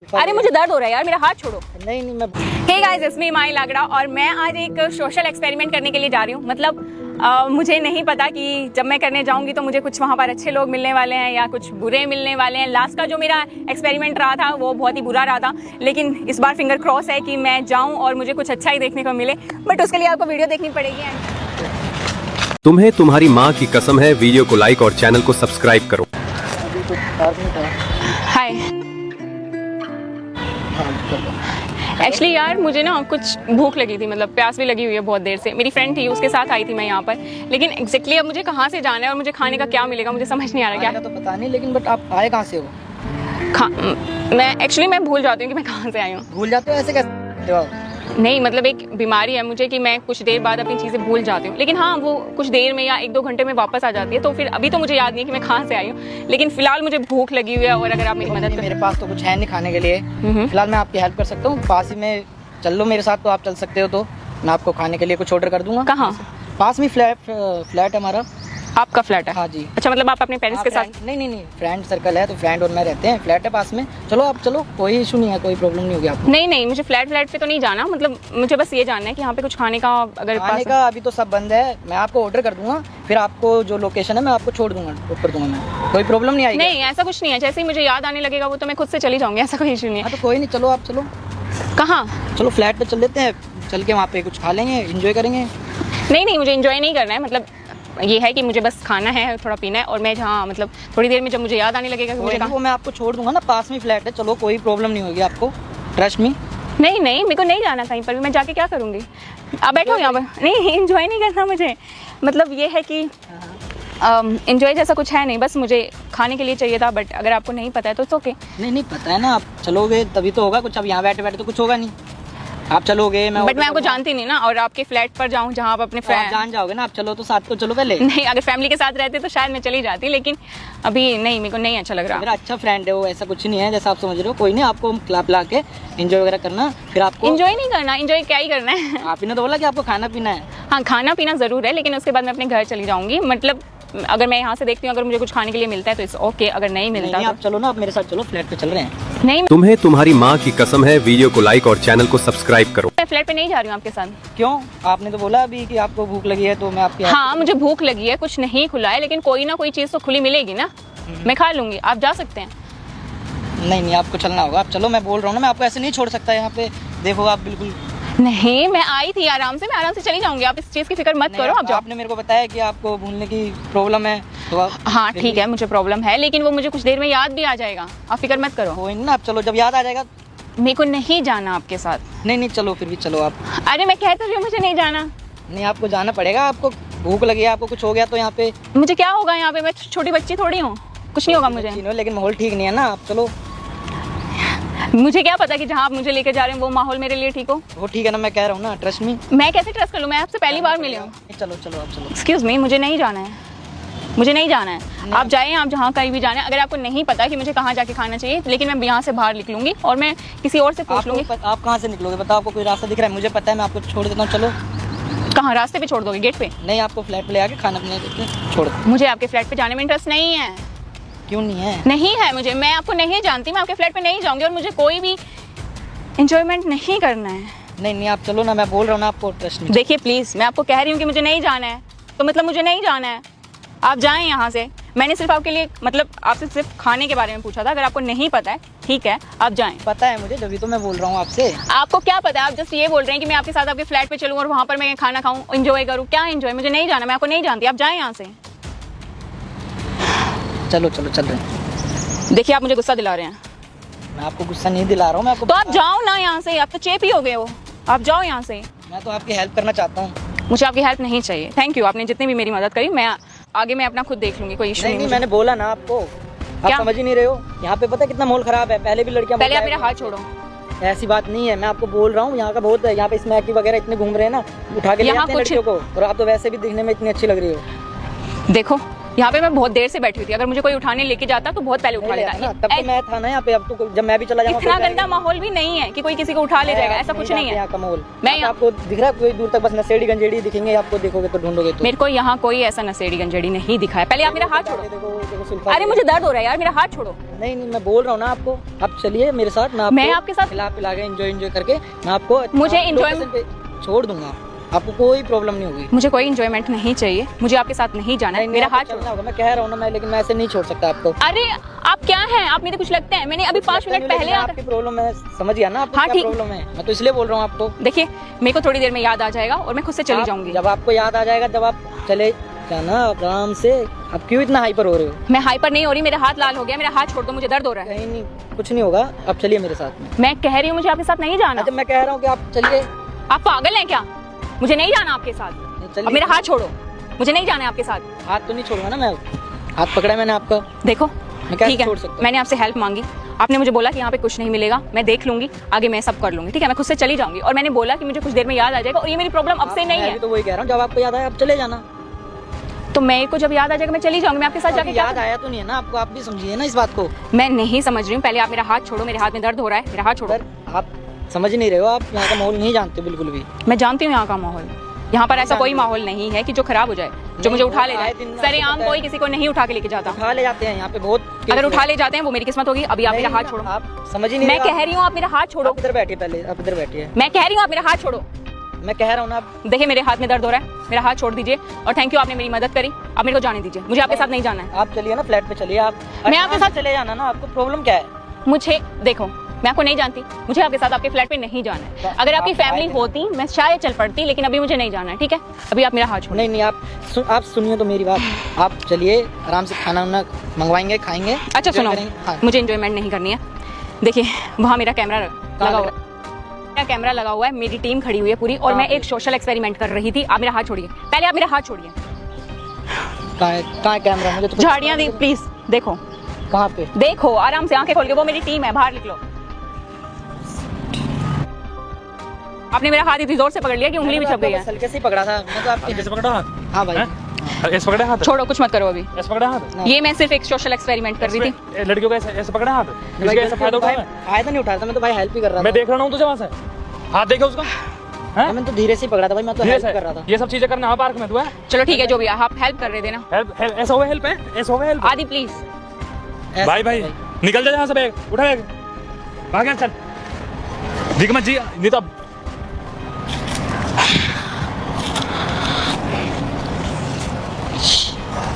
अरे मुझे दर्द हो रहा है यार, मेरा हाथ छोड़ो। नहीं मैं हे गाइस, इट्स मी माही लागड़ा और मैं आज एक सोशल एक्सपेरिमेंट करने के लिए जा रही हूँ। मतलब मुझे नहीं पता कि जब मैं करने जाऊँगी तो मुझे कुछ वहाँ पर अच्छे लोग मिलने वाले हैं या कुछ बुरे मिलने वाले हैं। लास्ट का जो मेरा एक्सपेरिमेंट रहा था वो बहुत ही बुरा रहा था, लेकिन इस बार फिंगर क्रॉस है कि मैं जाऊँ और मुझे कुछ अच्छा ही देखने को मिले। बट उसके लिए आपको वीडियो देखनी पड़ेगी। तुम्हें तुम्हारी माँ की कसम है, वीडियो को लाइक और चैनल को सब्सक्राइब करो। अभी कुछ 4 मिनट है। हाय, एक्चुअली यार मुझे ना कुछ भूख लगी थी, मतलब प्यास भी लगी हुई है बहुत देर से। मेरी फ्रेंड थी, उसके साथ आई थी मैं यहाँ पर, लेकिन एग्जैक्टली अब मुझे कहाँ से जाना है और मुझे खाने का क्या मिलेगा मुझे समझ नहीं आ रहा। क्या तो पता नहीं, लेकिन बट आप आए कहाँ से हो? मैं भूल जाती हूँ कि मैं कहाँ से आई हूँ। भूल जाते हो ऐसे कैसे हो? नहीं मतलब एक बीमारी है मुझे कि मैं कुछ देर बाद अपनी चीज़ें भूल जाती हूँ, लेकिन हाँ वो कुछ देर में या 1-2 घंटे में वापस आ जाती है। तो फिर अभी तो मुझे याद नहीं है कि मैं कहाँ से आई हूँ, लेकिन फिलहाल मुझे भूख लगी हुई है और अगर आप मेरी मदद करें। मेरे पास तो कुछ है नहीं खाने के लिए, फिलहाल मैं आपकी हेल्प कर सकता हूँ। पास ही में चल लो मेरे साथ, तो आप चल सकते हो, तो मैं आपको खाने के लिए कुछ ऑर्डर कर दूंगा। कहाँ? पास में फ्लैट हमारा। आपका फ्लैट है? हाँ जी। अच्छा, मतलब आप अपने पेरेंट्स के साथ? नहीं, फ्रेंड सर्कल है, तो फ्रेंड और मैं रहते हैं, फ्लैट है पास में। चलो आप चलो, कोई इशू नहीं है, कोई प्रॉब्लम नहीं होगी आपको। नहीं मुझे फ्लैट पे तो नहीं जाना, मतलब मुझे बस ये जानना है कि यहाँ पे कुछ खाने का अगर खाने का अभी तो सब बंद है, मैं आपको ऑर्डर कर दूंगा, फिर आपको जो लोकेशन है मैं आपको छोड़ दूंगा, ड्रॉप कर दूंगा मैं, कोई प्रॉब्लम नहीं आएगी। नहीं ऐसा कुछ नहीं है, जैसे ही मुझे याद आने लगेगा वो तो मैं खुद से चली जाऊंगी, ऐसा कोई इशू नहीं है। हाँ तो कोई नहीं, चलो आप चलो। कहाँ? चलो फ्लैट पे चल लेते हैं, चल के वहाँ पे कुछ खा लेंगे, एंजॉय करेंगे। नहीं मुझे एंजॉय नहीं करना है, मतलब ये है कि मुझे बस खाना है, थोड़ा पीना है, और मैं जहाँ मतलब थोड़ी देर में जब मुझे याद आने लगेगा कि मुझे कहाँ, वो मैं आपको छोड़ दूंगा ना, पास में फ्लैट है, चलो कोई प्रॉब्लम नहीं होगी आपको, ट्रस्ट मी। नहीं मेरे को नहीं जाना कहीं पर भी, मैं जाके क्या करूँगी? आप बैठो यहाँ पर। नहीं एंजॉय नहीं करना मुझे, मतलब ये है कि एंजॉय जैसा कुछ है नहीं, बस मुझे खाने के लिए चाहिए था। बट अगर आपको नहीं पता है तो ओके। नहीं पता है ना, आप चलोगे तभी तो होगा कुछ, अब यहाँ बैठे बैठे तो कुछ होगा नहीं, आप चलोगे। बट मैं आपको जानती नहीं ना, और आपके फ्लैट पर जाऊँ जहाँ आप अपने फ्रेंड जान जाओगे ना, आप चलो तो साथ तो चलो पहले। नहीं अगर फैमिली के साथ रहते तो शायद मैं चली जाती, लेकिन अभी नहीं, मेरे को नहीं अच्छा लग रहा। मेरा अच्छा फ्रेंड है वो, ऐसा कुछ नहीं है जैसा आप समझ रहे हो। कोई नहीं, आपको खिला पिला के एंजॉय वगैरह करना, फिर आपको एंजॉय नहीं करना, एंजॉय क्या ही करना है। आपने तो बोला कि आपको खाना पीना है। हाँ खाना पीना ज़रूर है, लेकिन उसके बाद मैं अपने घर चली जाऊँगी। मतलब अगर मैं यहाँ से देखती हूँ अगर मुझे कुछ खाने के लिए मिलता है तो इट्स ओके, अगर नहीं मिलता नहीं, तो आप चलो ना, आप मेरे साथ चलो, फ्लैट पे चल रहे हैं। नहीं, तुम्हें तुम्हारी माँ की कसम है, वीडियो को लाइक और चैनल को सब्सक्राइब करो। मैं फ्लैट पे नहीं जा रही हूँ आपके साथ। क्यों? आपने तो बोला अभी कि आपको भूख लगी है, तो मैं आपकी हाँ मुझे भूख लगी है, कुछ नहीं खुला है, लेकिन कोई ना कोई चीज़ तो खुली मिलेगी ना, मैं खा लूँगी, आप जा सकते हैं। नहीं आपको चलना होगा, आप चलो, मैं बोल रहा हूँ ना, मैं आपको ऐसे नहीं छोड़ सकता यहाँ पे। देखो आप बिल्कुल नहीं, मैं आई थी आराम से, मैं आराम से चली जाऊंगी, आप इस चीज़ की फिक्र मत करो। आप जाओ। आपने मेरे को बताया कि आपको भूलने की प्रॉब्लम है, तो आप हाँ ठीक है, मुझे प्रॉब्लम है, लेकिन वो मुझे कुछ देर में याद भी आ जाएगा, आप फिक्र मत करो। कोई नहीं, आप चलो, जब याद आ जाएगा। मेरे को नहीं जाना आपके साथ। नहीं चलो, फिर भी चलो आप। अरे मैं कहती हूँ मुझे नहीं जाना। नहीं आपको जाना पड़ेगा, आपको भूख लगी है, आपको कुछ हो गया तो यहाँ पे। मुझे क्या होगा यहाँ पे, मैं छोटी बच्ची थोड़ी हूँ, कुछ नहीं होगा मुझे। लेकिन माहौल ठीक नहीं है ना, आप चलो। मुझे क्या पता कि जहाँ आप मुझे लेकर जा रहे हैं वो माहौल मेरे लिए ठीक हो। वो ठीक है ना, मैं कह रहा हूँ ना, ट्रस्ट मी। मैं कैसे ट्रस्ट कर लूँ, मैं आपसे पहली बार मिली हूँ। चलो आप चलो। एक्सक्यूज मी, मुझे नहीं जाना है, मुझे नहीं जाना है। आप जाइए, आप जहाँ कहीं भी जाना है। अगर आपको नहीं पता कि मुझे कहाँ जाके खाना चाहिए, लेकिन मैं यहाँ से बाहर निकलूंगी और मैं किसी और से पूछ लूंगी। आप कहाँ से निकलोगे बताओ, आपको कोई रास्ता दिख रहा है? मुझे पता है, मैं आपको छोड़ देता हूँ, चलो। कहाँ? रास्ते पे छोड़ दोगे? गेट पे? नहीं, आपको फ्लैट पे ले आके खाना पीना देते छोड़ दो। मुझे आपके फ्लैट पे जाने में इंटरेस्ट नहीं है। क्यों नहीं है? नहीं है मुझे, मैं आपको नहीं जानती, मैं आपके फ्लैट पे नहीं जाऊंगी और मुझे कोई भी एंजॉयमेंट नहीं करना है। नहीं आप चलो ना, मैं बोल रहा हूँ ना, आपको ट्रस्ट नहीं। देखिए प्लीज, मैं आपको कह रही हूँ कि मुझे नहीं जाना है, तो मतलब मुझे नहीं जाना है, आप जाएं यहाँ से। मैंने सिर्फ आपके लिए, मतलब आपसे सिर्फ खाने के बारे में पूछा था, अगर आपको नहीं पता है ठीक है, आप जाएं। पता है मुझे, जब तो मैं बोल रहा हूँ आपसे। आपको क्या पता है? आप जस्ट ये बोल रहे हैं कि मैं आपके साथ आपके फ्लैट पे चलूँ और वहाँ पर मैं खाना खाऊँ, एंजॉय करूँ। क्या एंजॉय? मुझे नहीं जाना, मैं आपको नहीं जानती, आप जाएं यहाँ से। चलो चल रहे हैं। देखिए आप मुझे गुस्सा दिला रहे हैं। मैं आपको गुस्सा नहीं दिला रहा हूँ, मैं आपको। तो आप जाओ ना यहाँ से, आप तो चेपी हो गए हो, आप जाओ यहाँ से। मैं तो आपकी हेल्प करना चाहता हूँ। मुझे आपकी हेल्प नहीं चाहिए, थैंक यू, आपने जितनी भी मेरी मदद करी, मैं आगे मैं अपना खुद देख लूंगी, कोई इशू नहीं। मैंने बोला ना आपको, आप समझ ही नहीं रहे हो। यहाँ पे पता है कितना माहौल खराब है, पहले भी लड़कियाँ। पहले आप मेरा हाथ छोड़ो। ऐसी बात नहीं है, मैं आपको बोल रहा हूँ, यहाँ का बहुत है, यहाँ पे स्मैक वगैरह इतने घूम रहे हैं ना, उठा के ले आते हैं लड़कियों को, और आप तो वैसे भी दिखने में इतनी अच्छी लग रही हो। देखो यहाँ पे मैं बहुत देर से बैठी हुई थी, अगर मुझे कोई उठाने लेके जाता तो बहुत पहले उठा लेता। तब तो मैं था ना यहाँ पे, अब तो जब मैं भी चला जाऊंगा इतना गंदा माहौल भी नहीं है कि कोई किसी को उठा ले जाएगा, ऐसा कुछ नहीं है। यहाँ का माहौल मैं आपको दिख रहा है, कोई दूर तक बस नशेड़ी गंजेड़ी दिखेंगे आपको, देखोगे तो ढूंढोगे तो। मेरे को यहाँ कोई ऐसा नशेड़ी गंजेड़ी नहीं दिखा है। पहले आप मेरा हाथ छोड़ो। देखो सुल्फा, अरे मुझे दर्द हो रहा है यार, मेरा हाथ छोड़ो। नहीं मैं बोल रहा हूँ ना आपको, आप चलिए मेरे साथ, मैं आपके साथ खिला पिला के एंजॉय करके मैं आपको मुझे लोकेशन पे छोड़ दूंगा, आपको कोई प्रॉब्लम नहीं होगी। मुझे कोई एंजॉयमेंट नहीं चाहिए, मुझे आपके साथ नहीं जाना है। मेरा हाथ छोड़ना होगा, मैं कह रहा हूँ ना मैं, लेकिन मैं ऐसे नहीं छोड़ सकता आपको। अरे आप क्या हैं, आप मेरे कुछ लगते हैं। मैंने अभी 5 मिनट पहले आपकी प्रॉब्लम है, समझ गया ना आपको क्या प्रॉब्लम है, मैं तो इसलिए बोल रहा हूँ आपको। देखिए मेरे को थोड़ी देर में याद आ जाएगा और मैं खुद से चली जाऊंगी। जब आपको याद आ जाएगा, जब आप चले जाना आराम से। आप क्यों इतना हाइपर हो रहे हो? मैं हाइपर नहीं हो रही, मेरा हाथ लाल हो गया, मेरा हाथ छोड़ दो, मुझे दर्द हो रहा है। कहीं नहीं, कुछ नहीं होगा, आप चलिए मेरे साथ में। मैं कह रही हूँ मुझे आपके साथ नहीं जाना। अच्छा मैं कह रहा हूँ कि आप चलिए। आप पागल हैं क्या? मुझे नहीं जाना आपके साथ। अब मेरा हाथ छोड़ो, मुझे नहीं जाना है आपके साथ। हाथ तो नहीं छोड़ूंगा ना मैं, हाथ पकड़ा है मैंने आपका। देखो ठीक है, छोड़ सकता हूं? मैंने आपसे हेल्प मांगी, आपने मुझे बोला कि यहाँ पे कुछ नहीं मिलेगा, मैं देख लूंगी, आगे मैं सब कर लूंगी। ठीक है, मैं खुद से चली जाऊंगी। और मैंने बोला कि मुझे कुछ देर में याद आ जाएगा, और ये मेरी प्रॉब्लम अब से नहीं है। तो वही कह रहा हूँ, जब आपको याद आया आप चले जाना। तो मेरे को जब याद आ जाएगा मैं चली जाऊंगी, मैं आपके साथ जाके। याद आया तो नहीं है ना आपको, आप भी समझिए ना इस बात को। मैं नहीं समझ रही हूँ, पहले आप मेरा हाथ छोड़ो, मेरे हाथ में दर्द हो रहा है, मेरा हाथ छोड़ो। आप समझ नहीं रहे हो, आप यहाँ का माहौल नहीं जानते बिल्कुल भी। मैं जानती हूँ यहाँ का माहौल, यहाँ पर ऐसा कोई माहौल नहीं है कि जो खराब हो जाए, जो मुझे उठा ले जाए। सरेआम कोई किसी को नहीं उठा के लेके जाता। उठा ले जाते हैं यहाँ पे बहुत, अगर उठा ले जाते हैं वो मेरी किस्मत होगी। अभी आप मेरा हाथ छोड़ो, आप समझ ही नहीं। मैं कह रही हूँ आप मेरा हाथ छोड़ो। इधर बैठिए पहले, आप इधर बैठिए। मैं कह रही हूँ आप मेरा हाथ छोड़ो। मैं कह रहा हूँ ना, देखिए मेरे हाथ में दर्द हो रहा है, मेरा हाथ छोड़ दीजिए। और थैंक यू, आपने मेरी मदद करी, अब मेरे को जाने दीजिए, मुझे आपके साथ नहीं जाना है। आप चलिए ना फ्लैट पे चलिए। आप मैं आपके साथ चले जाना ना, आपको प्रॉब्लम क्या है? मुझे देखो, मैं आपको नहीं जानती, मुझे आपके साथ आपके फ्लैट पे नहीं जाना है। अगर आपकी फैमिली होती मैं शायद चल पड़ती, लेकिन अभी मुझे नहीं जाना है। ठीक है, अभी आप मेरा हाथ छोड़ो। नहीं आप सुनिए तो मेरी बात। आप चलिए आराम से, खाना वाना मंगवाएंगे, खाएंगे। अच्छा सुनो, मुझे एंजॉयमेंट नहीं करनी है। देखिए वहाँ मेरा कैमरा लगा हुआ है, कैमरा लगा हुआ है, मेरी टीम खड़ी हुई है पूरी, और मैं एक सोशल एक्सपेरिमेंट कर रही थी। आप मेरा हाथ छोड़िए, पहले आप मेरा हाथ छोड़िए। कहाँ है कैमरा? मुझे तो झाड़ियाँ दी प्लीज, देखो कहाँ पे, देखो आराम से आंखें खोल के, वो मेरी टीम है, बाहर निकलो। आपने मेरा हाथ इतनी जोर से पकड़ लिया कि उंगली भी छप गई है। हल्के से ही पकड़ा था मैं तो। आपके कैसे पकड़ा हाथ? हाँ भाई, ऐसे पकड़े हाथ? छोड़ो, कुछ मत करो अभी। ऐसे पकड़े हाथ? ये मैं सिर्फ एक सोशल एक्सपेरिमेंट कर रही थी। लड़कियों का ऐसे पकड़े हाथ? इसका ऐसा फायदा उठाया? फायदा नहीं उठाया था, मैं तो भाई हेल्प ही कर रहा था। मैं देख रहा हूँ तुझे वहाँ से, हाथ देखा उसका? मैं तो धीरे से ही पकड़ा था भाई, मैं तो हेल्प कर रहा था। ये सब चीजें करना है पार्क में तू है? चलो ठीक है, जो भी है, आप हेल्प कर रहे थे ना। हेल्प ऐसा हुआ, हेल्प है ऐसा हुआ, हेल्प। आदि प्लीज भाई निकल जा यहाँ से, बैग उठा, बैग भाग चल, दिख मत जी, नहीं तो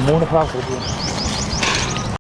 मूड खराब हो गया।